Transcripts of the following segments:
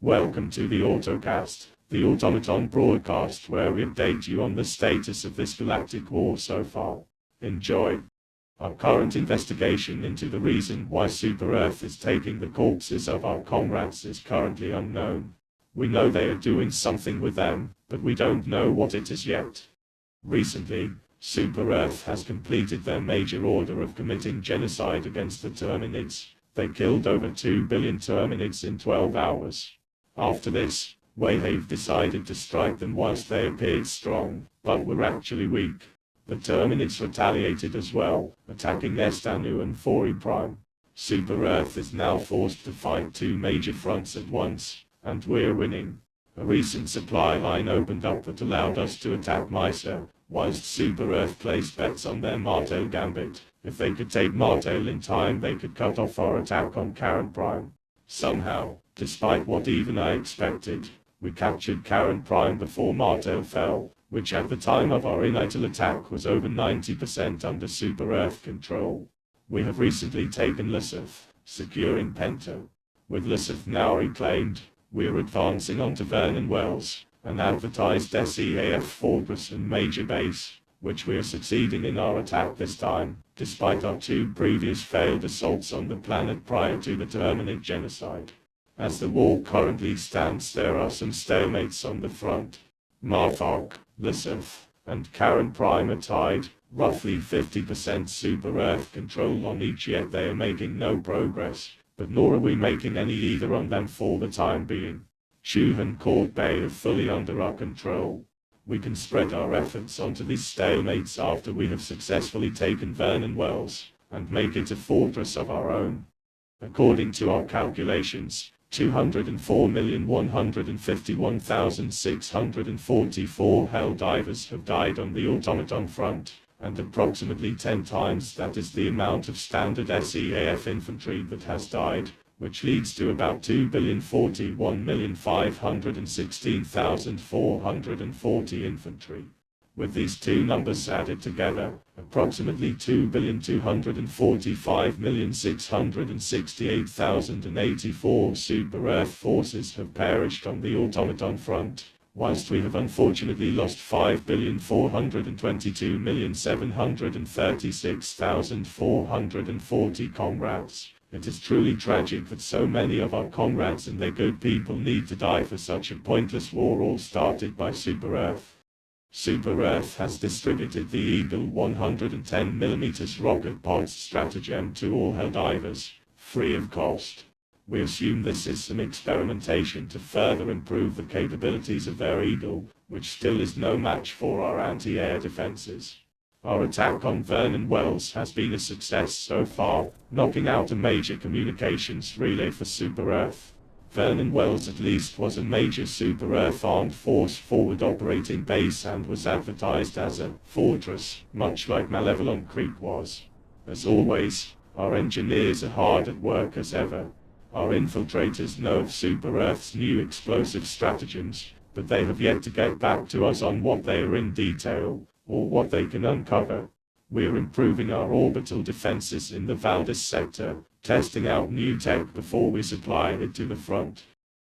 Welcome to the Autocast, the automaton broadcast where we update you on the status of this galactic war so far. Enjoy. Our current investigation into the reason why Super Earth is taking the corpses of our comrades is currently unknown. We know they are doing something with them, but we don't know what it is yet. Recently, Super Earth has completed their major order of committing genocide against the Terminids. They killed over 2 billion Terminids in 12 hours. After this, Wayhave decided to strike them whilst they appeared strong, but were actually weak. The Terminids retaliated as well, attacking Estanu and Fori Prime. Super Earth is now forced to fight two major fronts at once, and we're winning. A recent supply line opened up that allowed us to attack Mysa, whilst Super Earth placed bets on their Martail Gambit. If they could take Martail in time, they could cut off our attack on Karen Prime. Somehow, despite what even I expected, we captured Karen Prime before Martail fell, which at the time of our initial attack was over 90% under Super Earth control. We have recently taken Lisseth, securing Pento. With Lisseth now reclaimed, we are advancing onto Vernon Wells, an advertised SEAF fortress and major base, which we are succeeding in our attack this time, despite our two previous failed assaults on the planet prior to the Terminid genocide. As the war currently stands, there are some stalemates on the front. Marthok, Lisseth, and Karen Prime are tied, roughly 50% Super Earth control on each, yet they are making no progress, but nor are we making any either on them for the time being. Chuh and Court Bay are fully under our control. We can spread our efforts onto these stalemates after we have successfully taken Vernon Wells, and make it a fortress of our own. According to our calculations, 204,151,644 Helldivers have died on the automaton front, and approximately 10 times that is the amount of standard SEAF infantry that has died, which leads to about 2,041,516,440 infantry. With these two numbers added together, approximately 2,245,668,084 Super Earth forces have perished on the automaton front, whilst we have unfortunately lost 5,422,736,440 comrades. It is truly tragic that so many of our comrades and their good people need to die for such a pointless war, all started by Super Earth. Super Earth has distributed the Eagle 110mm rocket pod stratagem to all Helldivers, free of cost. We assume this is some experimentation to further improve the capabilities of their Eagle, which still is no match for our anti-air defenses. Our attack on Vernon Wells has been a success so far, knocking out a major communications relay for Super Earth. Vernon Wells at least was a major Super Earth armed force forward operating base and was advertised as a fortress, much like Malevolent Creek was. As always, our engineers are hard at work as ever. Our infiltrators know of Super Earth's new explosive stratagems, but they have yet to get back to us on what they are in detail, or what they can uncover. We are improving our orbital defenses in the Valdis sector, testing out new tech before we supply it to the front.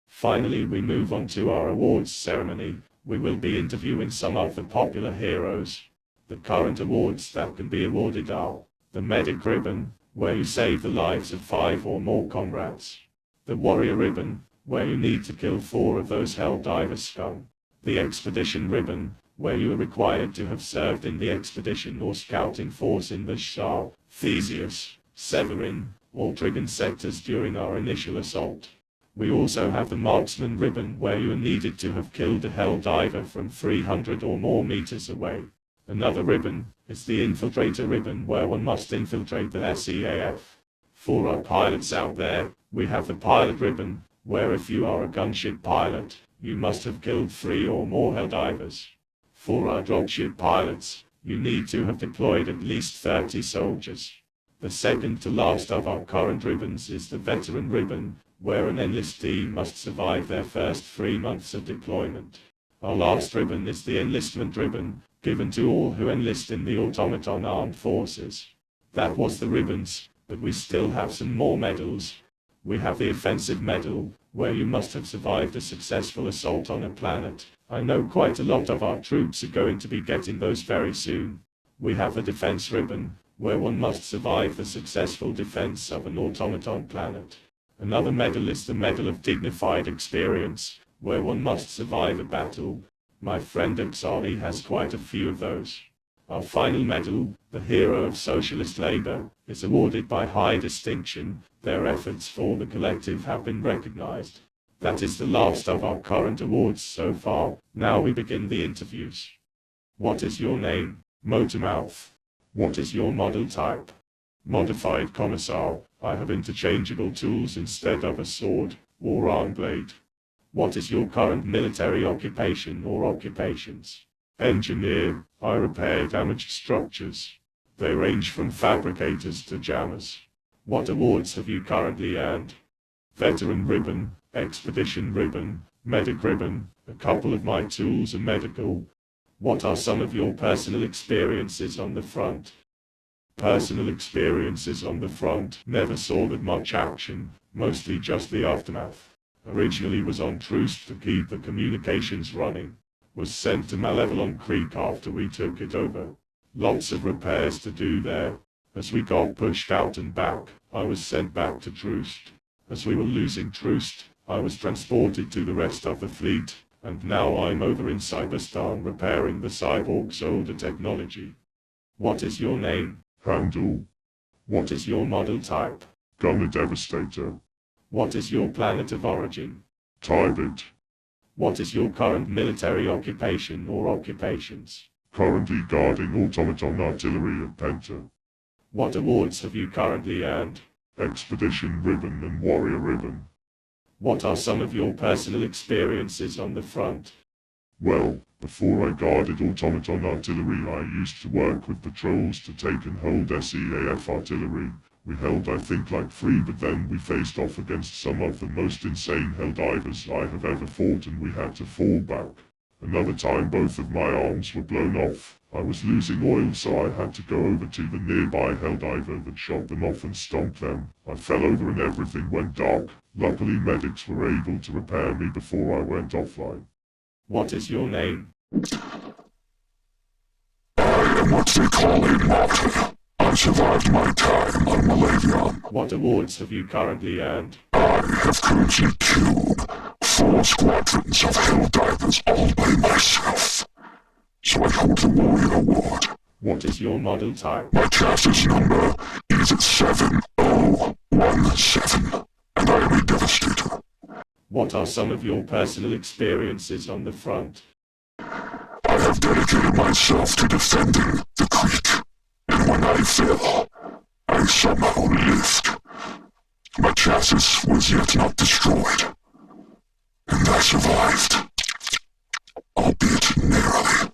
Finally, we move on to our awards ceremony. We will be interviewing some of the popular heroes. The current awards that can be awarded are the Medic Ribbon, where you save the lives of 5 or more comrades. The Warrior Ribbon, where you need to kill 4 of those Helldiver scum. The Expedition Ribbon, where you are required to have served in the expedition or scouting force in the Shah, Theseus, Severin, or Trigon sectors during our initial assault. We also have the Marksman Ribbon, where you are needed to have killed a Helldiver from 300 or more meters away. Another ribbon is the Infiltrator Ribbon, where one must infiltrate the SEAF. For our pilots out there, we have the Pilot Ribbon, where if you are a gunship pilot, you must have killed 3 or more Helldivers. For our dropship pilots, you need to have deployed at least 30 soldiers. The second to last of our current ribbons is the Veteran Ribbon, where an enlistee must survive their first 3 months of deployment. Our last ribbon is the Enlistment Ribbon, given to all who enlist in the automaton armed forces. That was the ribbons, but we still have some more medals. We have the offensive medal, where you must have survived a successful assault on a planet. I know quite a lot of our troops are going to be getting those very soon. We have a defense ribbon, where one must survive the successful defense of an automaton planet. Another medal is the Medal of Dignified Experience, where one must survive a battle. My friend Casualty has quite a few of those. Our final medal, the Hero of Socialist Labor, is awarded by high distinction. Their efforts for the collective have been recognized. That is the last of our current awards so far. Now we begin the interviews. What is your name? Motormouth. What is your model type? Modified Commissar. I have interchangeable tools instead of a sword or arm blade. What is your current military occupation or occupations? Engineer. I repair damaged structures. They range from fabricators to jammers. What awards have you currently earned? Veteran Ribbon, Expedition Ribbon, Medic Ribbon. A couple of my tools are medical. What are some of your personal experiences on the front? Personal experiences on the front. Never saw that much action, mostly just the aftermath. Originally was on truce to keep the communications running. Was sent to Malevolon Creek after we took it over. Lots of repairs to do there. As we got pushed out and back, I was sent back to Troost. As we were losing Troost, I was transported to the rest of the fleet, and now I'm over in Cyberstar repairing the cyborg's older technology. What is your name? Handle. What is your model type? Gunner Devastator. What is your planet of origin? Tybit. What is your current military occupation or occupations? Currently guarding automaton artillery at Penta. What awards have you currently earned? Expedition Ribbon and Warrior Ribbon. What are some of your personal experiences on the front? Well, before I guarded automaton artillery, I used to work with patrols to take and hold SEAF artillery. We held I think like 3, but then we faced off against some of the most insane Helldivers I have ever fought and we had to fall back. Another time both of my arms were blown off. I was losing oil, so I had to go over to the nearby Helldiver that shot them off and stomped them. I fell over and everything went dark. Luckily medics were able to repair me before I went offline. What is your name? I am what they call a martyr. I survived my time on Malavion. What awards have you currently earned? I have currently killed 4 squadrons of Helldivers all by myself. So I hold the Warrior Award. What is your model type? My chassis number is 7017, and I am a Devastator. What are some of your personal experiences on the front? I have dedicated myself to defending the creek, and when I fell, I somehow lived. My chassis was yet not destroyed, and I survived, albeit narrowly.